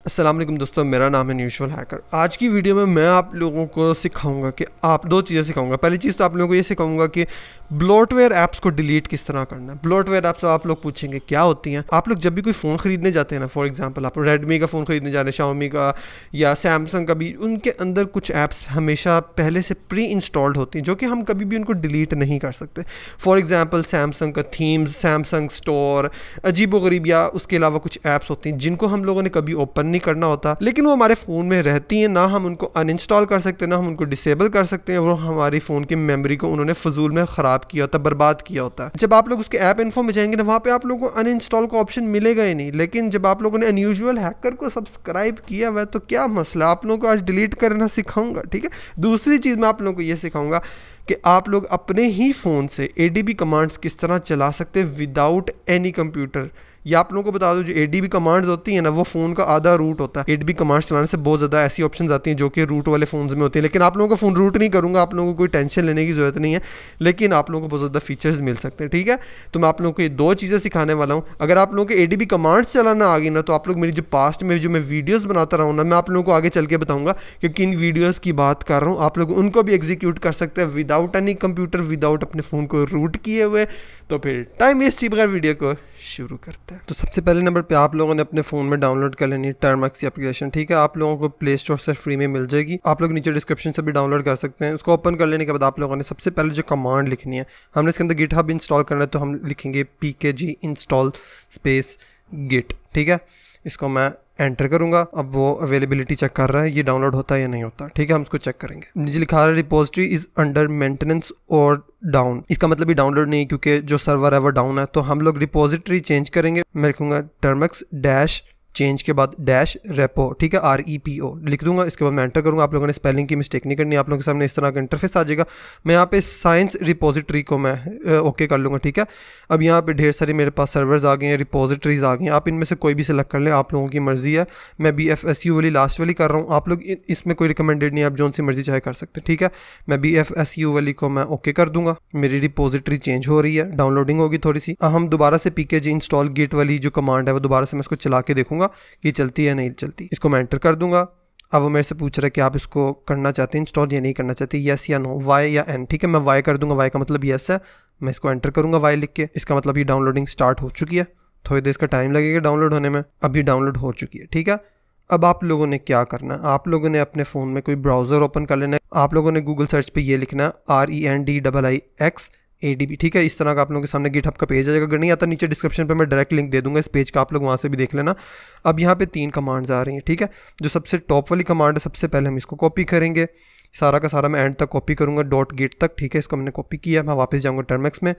अस्सलाम वालेकुम दोस्तों, मेरा नाम है यूजुअल हैकर। आज की वीडियो में मैं आप लोगों को सिखाऊंगा कि आप दो चीज़ें सिखाऊंगा। पहली चीज़ तो आप लोगों को ये सिखाऊंगा कि ब्लोटवेयर ऐप्स को डिलीट किस तरह करना है। ब्लोटवेयर ऐप्स आप लोग पूछेंगे क्या होती हैं। आप लोग जब भी कोई फ़ोन ख़रीदने जाते हैं ना, फॉर एग्जांपल आप रेडमी का फ़ोन ख़रीदने जा रहे हैं, शाओमी का या सैमसंग का भी, उनके अंदर कुछ ऐप्स हमेशा पहले से प्री इंस्टॉल्ड होती हैं जो कि हम कभी भी उनको डिलीट नहीं कर सकते। फॉर एग्जाम्पल सैमसंग का थीम्स, सैमसंग स्टोर, अजीबोगरीब या उसके अलावा कुछ ऐप्स होती हैं जिनको हम लोगों ने कभी ओपन नहीं करना होता, लेकिन वो हमारे फ़ोन में रहती हैं। ना हम उनको अनइंस्टॉल कर सकते, ना हम उनको डिसेबल कर सकते हैं। वो हमारी फ़ोन की मेमोरी को उन्होंने फजूल में ख़राब किया होता है, बर्बाद किया होता है। जब आप लोग उसके ऐप इन्फो में जाएंगे ना, वहाँ पे आप लोगों को अनइंस्टॉल का ऑप्शन मिलेगा ही नहीं। लेकिन जब आप लोगों ने अनयूजुअल हैकर को सब्सक्राइब किया हुआ है तो क्या मसला, आप लोगों को आज डिलीट करना सिखाऊंगा, ठीक है। दूसरी चीज़ मैं आप लोगों को ये सिखाऊंगा कि आप लोग अपने ही फ़ोन से ADB कमांड्स किस तरह चला सकते हैं विदाउट एनी कंप्यूटर। या आप लोगों को बता दो, जो ADB कमांड्स होती है ना, वो फ़ोन का आधा रूट होता है। ADB कमांड्स चलाने से बहुत ज़्यादा ऐसी ऑप्शंस आती हैं जो कि रूट वाले फ़ोन्स में होती हैं, लेकिन आप लोगों का फ़ोन रूट नहीं करूँगा, आप लोगों को कोई टेंशन लेने की ज़रूरत नहीं है। लेकिन आप लोगों को बहुत ज़्यादा फीचर्स मिल सकते हैं, ठीक है। तो मैं आप लोगों को ये दो चीज़ें सिखाने वाला हूँ। अगर आप लोगों को ADB कमांड्स चलाना आ गई ना, तो आप लोग मेरी जो पास्ट में जो मैं वीडियोज़ बनाता रहा हूँ ना, मैं आप लोगों को आगे चल के बताऊँगा कि किन वीडियोज़ की बात कर रहा हूँ। आप लोग उनको भी एग्जीक्यूट कर सकते हैं विदाउट एनी कंप्यूटर, विदाउट अपने फ़ोन को रूट किए हुए। तो फिर टाइम वेस्ट किए बगैर वीडियो को शुरू करते हैं। तो सबसे पहले नंबर पे आप लोगों ने अपने फ़ोन में डाउनलोड कर लेनी है टर्मक्स की एप्लीकेशन, ठीक है। आप लोगों को प्ले स्टोर से फ्री में मिल जाएगी, आप लोग नीचे डिस्क्रिप्शन से भी डाउनलोड कर सकते हैं। उसको ओपन कर लेने के बाद आप लोगों ने सबसे पहले जो कमांड लिखनी है, हमने इसके अंदर गिटहब इंस्टॉल करना है, तो हम लिखेंगे pkg install स्पेस git, ठीक है। इसको मैं एंटर करूंगा। अब वो अवेलेबिलिटी चेक कर रहा है, ये डाउनलोड होता है या नहीं होता, ठीक है। हम इसको चेक करेंगे। नीचे लिखा है रिपोजिटरी इज़ अंडर मेंटेनेंस और डाउन। इसका मतलब ये डाउनलोड नहीं, क्योंकि जो सर्वर है वो डाउन है। तो हम लोग रिपोजिटरी चेंज करेंगे। मैं लिखूंगा टर्मक्स डैश चेंज के बाद डैश रेपो, ठीक है, REPO लिख दूंगा। इसके बाद मैं एंटर करूंगा। आप लोगों ने स्पेलिंग की मिस्टेक नहीं करनी, आप लोगों के सामने इस तरह का इंटरफेस आ जाएगा। मैं यहाँ पे साइंस रिपोजिटरी को मैं ओके कर लूँगा, ठीक है। अब यहाँ पे ढेर सारे मेरे पास सर्वर्स आ गए हैं, रिपोजिटरीज आ गई हैं। आप इनमें से कोई भी सिलेक्ट कर लें, आप लोगों की मर्जी है। मैं BFSU वाली लास्ट वाली कर रहा हूँ। आप लोग इसमें कोई रिकमेंडेड नहीं है, आप जो सी मर्जी चाहे कर सकते हैं, ठीक है। मैं BFSU वाली को मैं ओके कर दूंगा। मेरी रिपोजिटरी चेंज हो रही है, डाउनलोडिंग होगी थोड़ी सी। हम दोबारा से pkg इंस्टॉल गिट वाली जो कमांड है वो दोबारा से मैं इसको चला के देखूंगा कि चलती है नहीं चलती। इसको मैं एंटर कर दूंगा। अब वो मेरे से पूछ रहा है कि आप इसको करना चाहते हैं इंस्टॉल या नहीं करना चाहते, यस या नो, वाई या एन, ठीक है। मैं वाई कर दूंगा, वाई का मतलब यस है। मैं इसको एंटर करूंगा वाई लिख के। इसका मतलब ये डाउनलोडिंग स्टार्ट हो चुकी है, थोड़ी देर इसका टाइम लगेगा डाउनलोड होने में। अभी डाउनलोड हो चुकी है, ठीक है। अब आप लोगों ने क्या करना है, आप लोगों ने अपने फ़ोन में कोई ब्राउज़र ओपन कर लेना है। आप लोगों ने गूगल सर्च पे ये लिखना है RENDIIX ADB, ठीक है। इस तरह का आप लोगों के सामने गिटहब का पेज आ जाएगा। अगर नहीं आता, नीचे डिस्क्रिप्शन पे मैं डायरेक्ट लिंक दे दूंगा इस पेज का, आप लोग वहाँ से भी देख लेना। अब यहाँ पे 3 कमांड्स आ रही हैं, ठीक है। जो सबसे टॉप वाली कमांड है, सबसे पहले हम इसको कॉपी करेंगे। सारा का सारा मैं एंड तक कॉपी करूँगा, .git तक, ठीक है। इसको मैंने कॉपी किया। मैं वापस जाऊँगा टर्मक्स में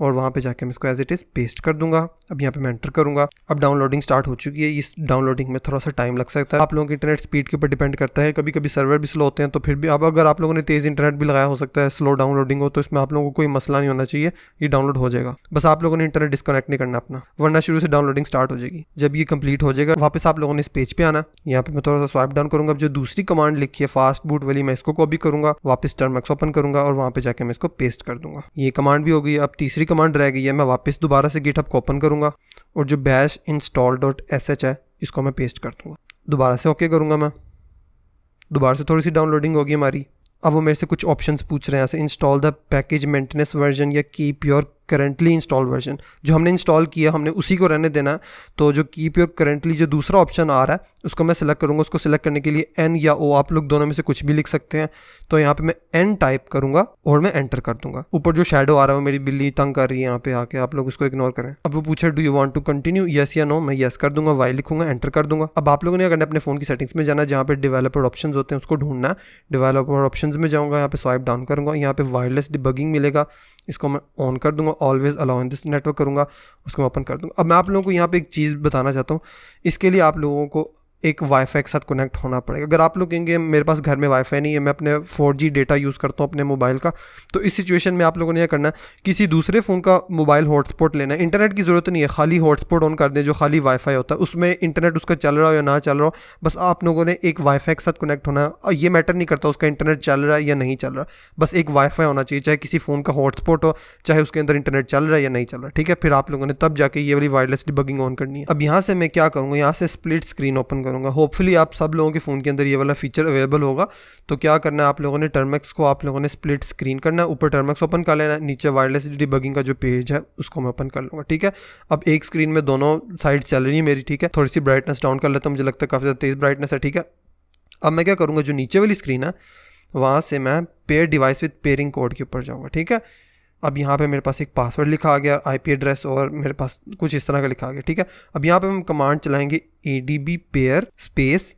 और वहाँ पे जाके मैं इसको एज इट इज़ पेस्ट कर दूंगा। अब यहाँ पे मैं एंटर करूँगा। अब डाउनलोडिंग स्टार्ट हो चुकी है। इस डाउनलोडिंग में थोड़ा सा टाइम लग सकता है, आप लोगों की इंटरनेट स्पीड के ऊपर डिपेंड करता है। कभी कभी सर्वर भी स्लो होते हैं, तो फिर भी अब अगर आप लोगों ने तेज़ इंटरनेट भी लगाया, हो सकता है स्लो डाउनलोडिंग हो, तो इसमें आप लोगों को कोई मसला नहीं होना चाहिए, ये डाउनलोड हो जाएगा। बस आप लोगों ने इंटरनेट डिस्कनेक्ट नहीं करना अपना, वरना शुरू से डाउनलोडिंग स्टार्ट हो जाएगी। जब ये कंप्लीट हो जाएगा, वापस आप लोगों ने इस पेज पे आना। यहाँ पे मैं थोड़ा सा स्वाइप डाउन करूँगा। अब जो दूसरी कमांड लिखी है फास्ट बूट वाली, मैं इसको कॉपी करूँगा, वापस टर्मक्स ओपन करूँगा और वहाँ पे जाके मैं इसको पेस्ट कर दूँगा। ये कमांड भी हो गई। अब तीसरी कमांड रह गई है। मैं वापस दोबारा से गिटहब को ओपन करूँगा और जो bash install.sh है, इसको मैं पेस्ट कर दूँगा। दोबारा से ओके करूँगा। मैं दोबारा से थोड़ी सी डाउनलोडिंग होगी हमारी। अब वो मेरे से कुछ ऑप्शंस पूछ रहे हैं, ऐसे install the package maintenance version या keep your currently install version. जो हमने इंस्टॉल किया हमने उसी को रहने देना है। तो जो कीप योर करंटली जो दूसरा ऑप्शन आ रहा है, उसको मैं सिलेक्ट करूँगा। उसको सिलेक्ट करने के लिए N या O, आप लोग दोनों में से कुछ भी लिख सकते हैं। तो यहाँ पे मैं N टाइप करूँगा और मैं एंटर कर दूंगा। ऊपर जो शेडो आ रहा है वो मेरी बिल्ली तंग कर रही है यहाँ पे आके, आप लोग उसको इग्नोर करें। अब वो पूछे do you want to continue, yes या नो, मैं यस कर दूंगा, वाई लिखूंगा, एंटर कर दूंगा। अब आप लोगों ने अगर अपने फ़ोन की सेटिंग्स में जाना, जहाँ पे डेवलपर ऑप्शंस होते हैं उसको ढूंढना है। डेवलपर ऑप्शंस में जाऊँगा, यहाँ पे स्वाइप डाउन करूँगा, यहाँ पे वायरलेस डिबगिंग मिलेगा, इसको मैं ऑन कर दूंगा। Always allow in this network करूँगा, उसको ओपन कर दूँगा। अब मैं आप लोगों को यहाँ पे एक चीज़ बताना चाहता हूँ। इसके लिए आप लोगों को एक वाईफाई के साथ कनेक्ट होना पड़ेगा। अगर आप लोग कहेंगे मेरे पास घर में वाईफाई नहीं है, मैं अपने 4G डेटा यूज़ करता हूँ अपने मोबाइल का, तो इस सिचुएशन में आप लोगों ने यह करना है, किसी दूसरे फ़ोन का मोबाइल हॉटस्पॉट लेना है। इंटरनेट की ज़रूरत नहीं है, खाली हॉटस्पॉट ऑन कर दें, जो खाली वाईफाई होता है, उसमें इंटरनेट उसका चल रहा हो या ना चल रहा हो, बस आप लोगों ने एक वाईफाई के साथ कनेक्ट होना है। और ये मैटर नहीं करता उसका इंटरनेट चल रहा है या नहीं चल रहा, बस एक वाईफाई होना चाहिए, चाहे किसी फ़ोन का हॉटस्पॉट हो, चाहे उसके अंदर इंटरनेट चल रहा है या नहीं चल रहा, ठीक है। फिर आप लोगों ने तब जाके ये वाली वायरलेस डिबगिंग ऑन करनी है। अब यहाँ से मैं क्या करूँगा, यहाँ से स्प्लिट स्क्रीन ओपन करूँगा। होपफुली आप सब लोगों के फ़ोन के अंदर ये वाला फीचर अवेलेबल होगा। तो क्या करना है आप लोगों ने, टर्मेक्स को आप लोगों ने स्प्लिट स्क्रीन करना है, ऊपर टर्मेक्स ओपन कर लेना है, नीचे वायरलेस डिबगिंग का जो पेज है उसको मैं ओपन कर लूँगा। ठीक है, अब एक स्क्रीन में दोनों साइड चल रही है मेरी। ठीक है, थोड़ी सी ब्राइटनेस डाउन कर लेता हूँ, मुझे लगता है काफ़ी ज़्यादा तेज़ ब्राइटनेस है। ठीक है, अब मैं क्या करूँगा, जो नीचे वाली स्क्रीन है वहाँ से मैं pair device with pairing code के ऊपर जाऊँगा। ठीक है, अब यहाँ पे मेरे पास एक पासवर्ड लिखा आ गया, आईपी एड्रेस और मेरे पास कुछ इस तरह का लिखा आ गया। ठीक है, अब यहाँ पे हम कमांड चलाएंगे ADB पेयर स्पेस,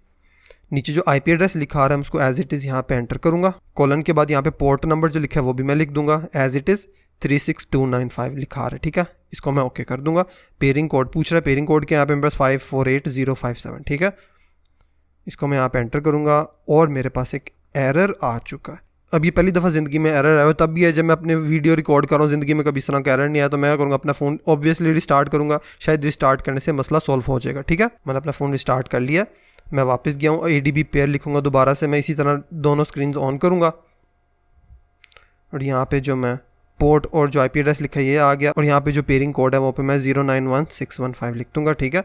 नीचे जो आईपी एड्रेस लिखा आ रहा है उसको एज इट इज़ यहाँ पे एंटर करूँगा, कोलन के बाद यहाँ पे पोर्ट नंबर जो लिखा है वो भी मैं लिख दूंगा, एज इट इज़ 36295 लिखा आ रहा है। ठीक है, इसको मैं ओके कर दूंगा। पेयरिंग कोड पूछ रहा है, पेयरिंग कोड के यहाँ पे मेरे पास 548057। ठीक है, इसको मैं यहाँ पे एंटर करूँगा और मेरे पास एक एरर आ चुका है। अब ये पहली दफ़ा ज़िंदगी में एरर आया, तब भी है जब मैं अपने वीडियो रिकॉर्ड कर रहा हूँ, ज़िंदगी में कभी इस तरह का एरर नहीं आया। तो मैं करूँगा अपना फ़ोन ऑब्वियसली रिस्टार्ट करूँगा, शायद रिस्टार्ट करने से मसला सॉल्व हो जाएगा। ठीक है, मैंने अपना फ़ोन रिस्टार्ट कर लिया, मैं वापस गया हूँ, ADB पेयर लिखूँगा दोबारा से, मैं इसी तरह दोनों स्क्रीन ऑन करूँगा और यहाँ पर जो मैं पोर्ट और जो IP एड्रेस लिखा है ये आ गया और यहाँ पर जो पेयरिंग कोड है वो पे मैं 091615 लिख दूँगा। ठीक है,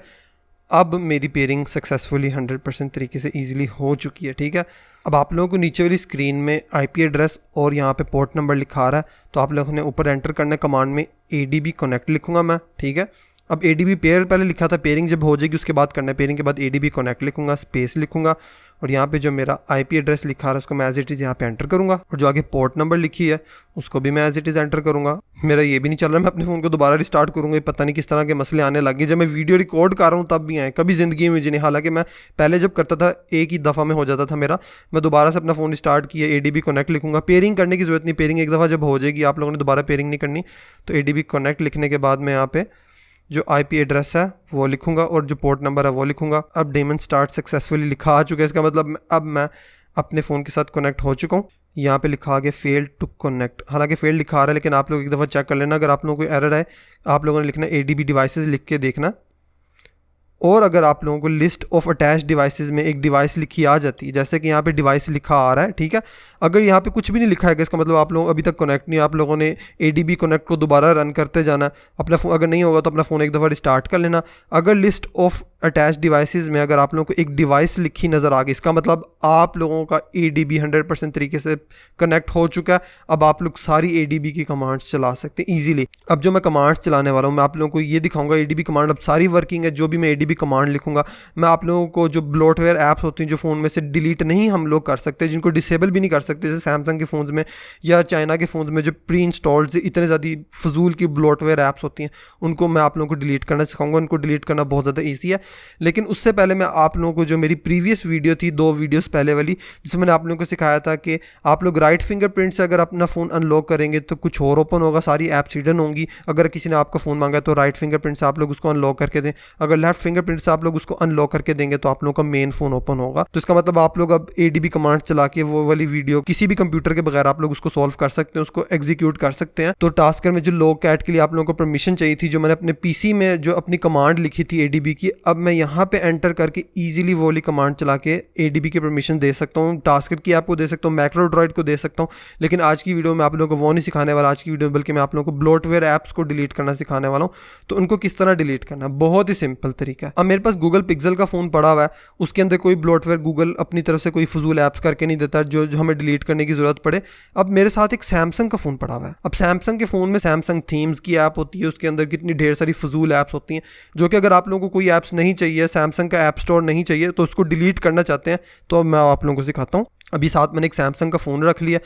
अब मेरी पेयरिंग सक्सेसफुली 100% तरीके से ईजिली हो चुकी है। ठीक है, अब आप लोगों को नीचे वाली स्क्रीन में IP एड्रेस और यहाँ पे पोर्ट नंबर लिखा आ रहा है, तो आप लोगों ने ऊपर एंटर करना है कमांड में ADB कनेक्ट लिखूंगा मैं। ठीक है, अब ADB पेयर पहले लिखा था, पेयरिंग जब हो जाएगी उसके बाद करना है, पेयरिंग के बाद ADB कनेक्ट लिखूंगा, स्पेस लिखूंगा और यहाँ पे जो मेरा IP एड्रेस लिखा रहा है उसको मैं एज इट इज़ यहाँ पे एंटर करूँगा और जो आगे पोर्ट नंबर लिखी है उसको भी मैं एज इट इज़ एंटर करूँगा। मेरा ये भी नहीं चल रहा, मैं अपने फ़ोन को दोबारा रिस्टार्ट करूँगा, पता नहीं किस तरह के मसले आने लगे। जब मैं वीडियो रिकॉर्ड कर रहा हूँ तब भी आए, कभी ज़िंदगी में मुझे नहीं। हालांकि मैं पहले जब करता था एक ही दफ़ा में हो जाता था मेरा। मैं दोबारा से अपना फ़ोन स्टार्ट किया, ADB कनेक्ट लिखूँगा, पेयरिंग करने की ज़रूरत नहीं, पेयरिंग एक दफ़ा जब हो जाएगी आप लोगों ने दोबारा पेयरिंग नहीं करनी। तो ADB कनेक्ट लिखने के बाद मैं यहाँ पे जो IP एड्रेस है वो लिखूंगा और जो पोर्ट नंबर है वो लिखूंगा। अब डेमन स्टार्ट सक्सेसफुली लिखा आ चुका है, इसका मतलब अब मैं अपने फ़ोन के साथ कनेक्ट हो चुका हूँ। यहाँ पे लिखा आ गया फेल्ड टू कनेक्ट, हालांकि फेल्ड लिखा आ रहा है लेकिन आप लोग एक दफ़ा चेक कर लेना। अगर आप लोगों को एरर है आप लोगों ने लिखना ADB डिवाइसेस लिख के देखना, और अगर आप लोगों को लिस्ट ऑफ अटैच डिवाइसेस में एक डिवाइस लिखी आ जाती है, जैसे कि यहाँ पे डिवाइस लिखा आ रहा है। ठीक है, अगर यहाँ पे कुछ भी नहीं लिखा है इसका मतलब आप लोग अभी तक कनेक्ट नहीं, आप लोगों ने ADB कनेक्ट को दोबारा रन करते जाना है। अपना फ़ोन अगर नहीं होगा तो अपना फ़ोन एक दफ़ा रिस्टार्ट कर लेना। अगर लिस्ट ऑफ अटैच डिवाइसेस में अगर आप लोगों को एक डिवाइस लिखी नज़र आ गई, इसका मतलब आप लोगों का ADB 100% तरीके से कनेक्ट हो चुका है। अब आप लोग सारी ADB की कमांड्स चला सकते हैं ईजिली। अब जो मैं कमांड्स चलाने वाला हूँ मैं आप लोगों को ये दिखाऊंगा, ADB कमांड अब सारी वर्किंग है। जो भी मैं ADB कमांड लिखूंगा मैं आप लोगों को जो ब्लोटवेयर ऐप्स होती हैं जो फ़ोन में से डिलीट नहीं हम लोग कर सकते, जिनको डिसेबल भी नहीं कर सकते, जैसे सैमसंग के फ़ोन में या चाइना के फ़ोन में जो प्री इंस्टॉल्ड इतने ज़्यादा फजूल की ब्लोटवेयर ऐप्स होती हैं उनको मैं आप लोगों को डिलीट करना सिखाऊंगा। उनको डिलीट करना बहुत ज़्यादा ईजी है। लेकिन उससे पहले मैं आप लोगों को जो मेरी प्रीवियस वीडियो थी 2 वीडियोस पहले वाली, जिसमें मैंने आप लोगों को सिखाया था कि आप लोग राइट फिंगरप्रिंट से अगर अपना फ़ोन अनलॉक करेंगे तो कुछ और ओपन होगा, सारी ऐप्स हिडन होंगी। अगर किसी ने आपका फ़ोन मांगा तो राइट फिंगरप्रिंट से आप लोग उसको अनलॉक करके दें, अगर लेफ्ट फिंगरप्रिंट से आप लोग उसको अनलॉक करके देंगे तो आप लोगों का मेन फ़ोन ओपन होगा। तो इसका मतलब आप लोग अब ADB कमांड चला के वो वाली वीडियो किसी भी कंप्यूटर के बगैर आप लोग उसको सॉल्व कर सकते हैं, उसको एग्जीक्यूट कर सकते हैं। तो टास्कर में जो लॉग कैट के लिए आप लोगों को परमिशन चाहिए थी, जो मैंने अपने PC में जो अपनी कमांड लिखी थी ADB की, अब मैं यहाँ पे एंटर करके ईजिली वो वाली कमांड चला के ADB की परमिशन दे सकता हूँ। टास्कर की आपको दे सकता हूँ, मैक्रोड्रॉइड को दे सकता हूँ। लेकिन आज की वीडियो में आप लोगों को वो नहीं सिखाने वाला आज की वीडियो, बल्कि मैं आप लोगों को ब्लोटवेयर ऐप्स को डिलीट करना सिखाने वाला हूँ। तो उनको किस तरह डिलीट करना, बहुत ही सिंपल तरीका है। अब मेरे पास गूगल पिक्सल का फ़ोन पड़ा हुआ है, उसके अंदर कोई ब्लोटवेयर गूगल अपनी तरफ से कोई फजूल ऐप्स करके नहीं देता जो हमें डिलीट करने की ज़रूरत पड़े। अब मेरे साथ एक सैमसंग का फ़ोन पड़ा हुआ है। अब सैमसंग के फ़ोन में सैमसंग थीम्स की ऐप होती है, उसके अंदर कितनी ढेर सारी फजूल ऐप्स होती हैं, जो कि अगर आप लोगों को कोई ऐप्स नहीं चाहिए, सैमसंग का ऐप स्टोर नहीं चाहिए, तो उसको डिलीट करना चाहते हैं, तो मैं आप लोगों को सिखाता हूँ। अभी साथ मैंने एक सैमसंग का फ़ोन रख लिया,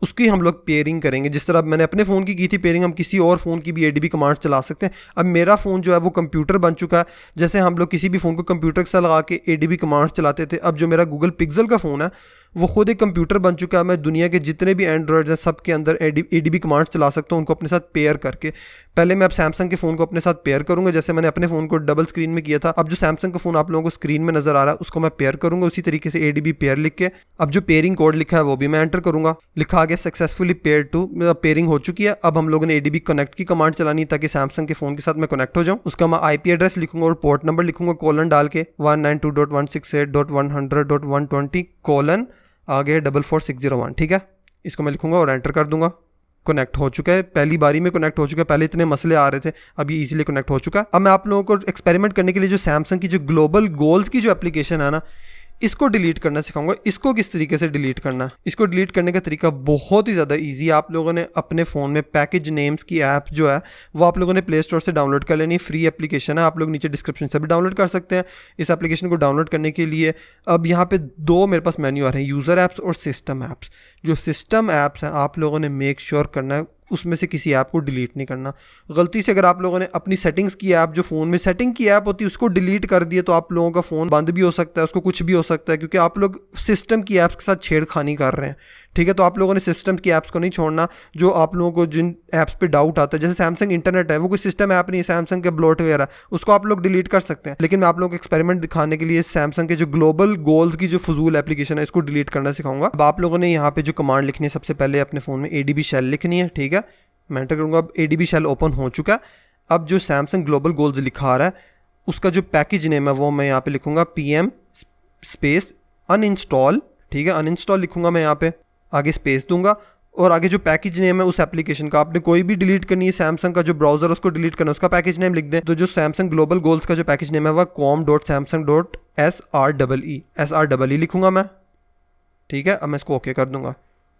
उसकी हम लोग पेयरिंग करेंगे। जिस तरह मैंने अपने फ़ोन की थी पेयरिंग, हम किसी और फ़ोन की भी ADB कमांड चला सकते हैं। अब मेरा फ़ोन जो है वो कंप्यूटर बन चुका है, जैसे हम लोग किसी भी फ़ोन को कंप्यूटर से लगा के ADB कमांड्स चलाते थे। अब जो मेरा गूगल पिक्सल का फ़ोन है वो खुद एक कंप्यूटर बन चुका है। मैं दुनिया के जितने भी एंड्रॉयड्स हैं सब के अंदर ADB कमांड्स चला सकता हूँ, उनको अपने साथ पेयर करके। पहले मैं अब सैमसंग के फ़ोन को अपने साथ पेयर करूँगा, जैसे मैंने अपने फ़ोन को डबल स्क्रीन में किया था। अब जो सैमसंग का फ़ोन आप लोगों को स्क्रीन में नज़र आ रहा है उसको मैं पेयर करूँगा उसी तरीके से ADB पेयर लिख के। अब जो पेयरिंग कोड लिखा है वो भी मैं एंटर करूँगा, लिखा आ गया सक्सेसफुली पेयर टू, पेयरिंग हो चुकी है। अब हम लोगों ने ADB कनेक्ट की कमांड चलानी ताकि सैमसंग के फ़ोन के साथ मैं कनेक्ट हो जाऊँ। उसका मैं IP एड्रेस लिखूँगा और पोर्ट नंबर लिखूँगा कोलन डाल के 192.168.100.120 कोलन आगे 44601। ठीक है, इसको मैं लिखूँगा और एंटर कर दूँगा। कनेक्ट हो चुका है, पहली बारी में कनेक्ट हो चुका है। पहले इतने मसले आ रहे थे, अब ये इजीली कनेक्ट हो चुका है। अब मैं आप लोगों को एक्सपेरिमेंट करने के लिए जो सैमसंग की जो ग्लोबल गोल्स की जो एप्लीकेशन है ना, इसको डिलीट करना सिखाऊंगा। इसको किस तरीके से डिलीट करना है, इसको डिलीट करने का तरीका बहुत ही ज़्यादा इजी है। आप लोगों ने अपने फ़ोन में पैकेज नेम्स की ऐप जो है वो आप लोगों ने प्ले स्टोर से डाउनलोड कर लेनी। फ्री एप्लीकेशन है, आप लोग नीचे डिस्क्रिप्शन से भी डाउनलोड कर सकते हैं। इस एप्लीकेशन को डाउनलोड करने के लिए अब यहाँ पे दो मेरे पास मेन्यू आ रहे हैं, यूज़र ऐप्स और सिस्टम ऐप्स। जो सिस्टम ऐप्स हैं आप लोगों ने मेक श्योर करना है उसमें से किसी ऐप को डिलीट नहीं करना। गलती से अगर आप लोगों ने अपनी सेटिंग्स की ऐप, जो फ़ोन में सेटिंग की ऐप होती है, उसको डिलीट कर दिए तो आप लोगों का फ़ोन बंद भी हो सकता है, उसको कुछ भी हो सकता है, क्योंकि आप लोग सिस्टम की ऐप्स के साथ छेड़खानी कर रहे हैं। ठीक है, तो आप लोगों ने सिस्टम की ऐप्स को नहीं छोड़ना। जो आप लोगों को जिन ऐप्स पे डाउट आता है, जैसे सैमसंग इंटरनेट है, वो कोई सिस्टम ऐप नहीं है, सैमसंग का ब्लोटवेयर है, उसको आप लोग डिलीट कर सकते हैं। लेकिन मैं आप लोगों को एक्सपेरिमेंट दिखाने के लिए सैमसंग के जो ग्लोबल गोल्स की जो फजूल एप्लीकेशन है इसको डिलीट करना सिखाऊंगा। अब आप लोगों ने यहाँ पे जो कमांड लिखनी है, सबसे पहले अपने फ़ोन में ADB शेल लिखनी है। ठीक है, मैं एंटर करूँगा। अब ADB शेल ओपन हो चुका है। अब जो सैमसंग ग्लोबल गोल्स लिखा आ रहा है उसका जो पैकेज नेम है वो मैं यहाँ पे लिखूँगा PM स्पेस अनइंस्टॉल। ठीक है, अनइंस्टॉल लिखूँगा मैं यहाँ पे, आगे स्पेस दूंगा और आगे जो पैकेज नेम है उस एप्लीकेशन का, आपने कोई भी डिलीट करनी है सैमसंग का जो ब्राउज़र उसको डिलीट करना है, उसका पैकेज नेम लिख दें। तो जो सैमसंग ग्लोबल गोल्स का जो पैकेज नेम है वह com.samsung.sre लिखूँगा मैं। ठीक है, अब मैं इसको ओके कर दूंगा।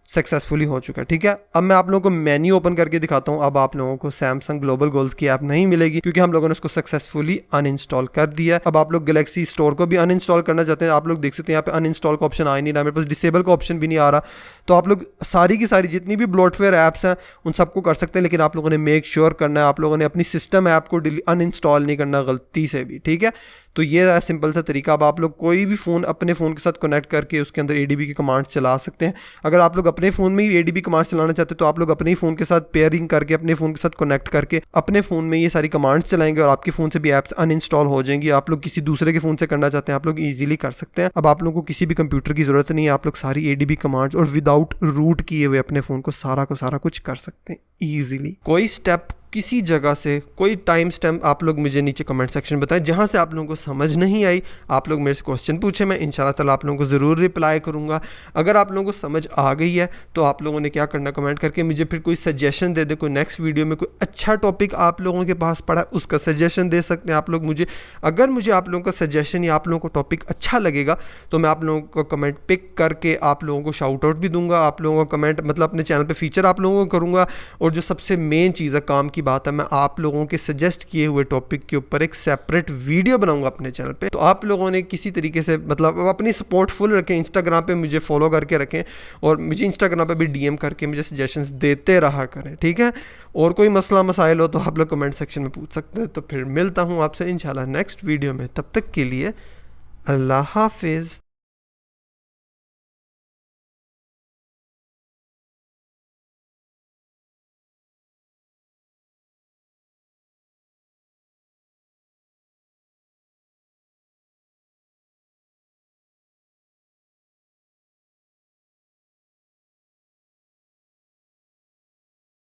सक्सेसफुली हो चुका है। ठीक है, अब मैं आप लोगों को मेन्यू ओपन करके दिखाता हूँ। अब आप लोगों को सैमसंग ग्लोबल गोल्स की ऐप नहीं मिलेगी क्योंकि हम लोगों ने उसको सक्सेसफुली अनइंस्टॉल कर दिया है। अब आप लोग गैलेक्सी स्टोर को भी अनइंस्टॉल करना चाहते हैं, आप लोग देख सकते हैं यहाँ पे अनइंस्टॉल का ऑप्शन आ ही नहीं रहा, मेरे पास डिसेबल का ऑप्शन भी नहीं आ रहा। तो आप लोग सारी की सारी जितनी भी ब्लोटवेयर ऐप्स हैं उन सबको कर सकते हैं, लेकिन आप लोगों ने मेक श्योर करना है आप लोगों ने अपनी सिस्टम ऐप को अनइंस्टॉल नहीं करना गलती से भी। ठीक है, तो ये है सिंपल सा तरीका। अब आप लोग कोई भी फ़ोन अपने फ़ोन के साथ कनेक्ट करके उसके अंदर ADB की कमांड चला सकते हैं। अगर आप लोग अपने फ़ोन में ही ADB कमांड चलाना चाहते हैं तो आप लोग अपने ही फ़ोन के साथ पेयरिंग करके अपने फ़ोन के साथ कनेक्ट करके अपने फ़ोन में ये सारी कमांड्स चलाएंगे और आपके फ़ोन से भी ऐप्स अनइंस्टॉल हो जाएंगी। आप लोग किसी दूसरे के फ़ोन से करना चाहते हैं आप लोग ईजिली कर सकते हैं। अब आप लोगों को किसी भी कंप्यूटर की ज़रूरत नहीं है, आप लोग सारी ADB कमांड्स और विदाउट रूट किए हुए अपने फ़ोन को सारा कुछ कर सकते हैं ईजिली। कोई स्टेप किसी जगह से, कोई टाइम स्टैम्प आप लोग मुझे नीचे कमेंट सेक्शन में बताएं जहाँ से आप लोगों को समझ नहीं आई। आप लोग मेरे से क्वेश्चन पूछे, मैं इंशाल्लाह ताला आप लोगों को ज़रूर रिप्लाई करूँगा। अगर आप लोगों को समझ आ गई है तो आप लोगों ने क्या करना, कमेंट करके मुझे फिर कोई सजेशन दे दें। कोई नेक्स्ट वीडियो में कोई अच्छा टॉपिक आप लोगों के पास पड़ा है उसका सजेशन दे सकते हैं आप लोग मुझे। अगर मुझे आप लोगों का सजेशन या आप लोगों को टॉपिक अच्छा लगेगा तो मैं आप लोगों को कमेंट पिक करके आप लोगों को शाउट आउट भी दूंगा। आप लोगों का कमेंट मतलब अपने चैनल पे फीचर आप लोगों को करूँगा। और जो सबसे मेन चीज़ है, काम की बात है, मैं आप लोगों के सजेस्ट किए हुए टॉपिक के ऊपर एक सेपरेट वीडियो बनाऊंगा अपने चैनल पे। तो आप लोगों ने किसी तरीके से मतलब अपनी सपोर्ट फुल रखें, इंस्टाग्राम पे मुझे फॉलो करके रखें और मुझे इंस्टाग्राम पे भी DM करके मुझे सजेशंस देते रहा करें। ठीक है, और कोई मसला मसाइल हो तो आप लोग कमेंट सेक्शन में पूछ सकते हैं। तो फिर मिलता हूँ आपसे इंशाल्लाह नेक्स्ट वीडियो में, तब तक के लिए अल्लाह हाफिज़।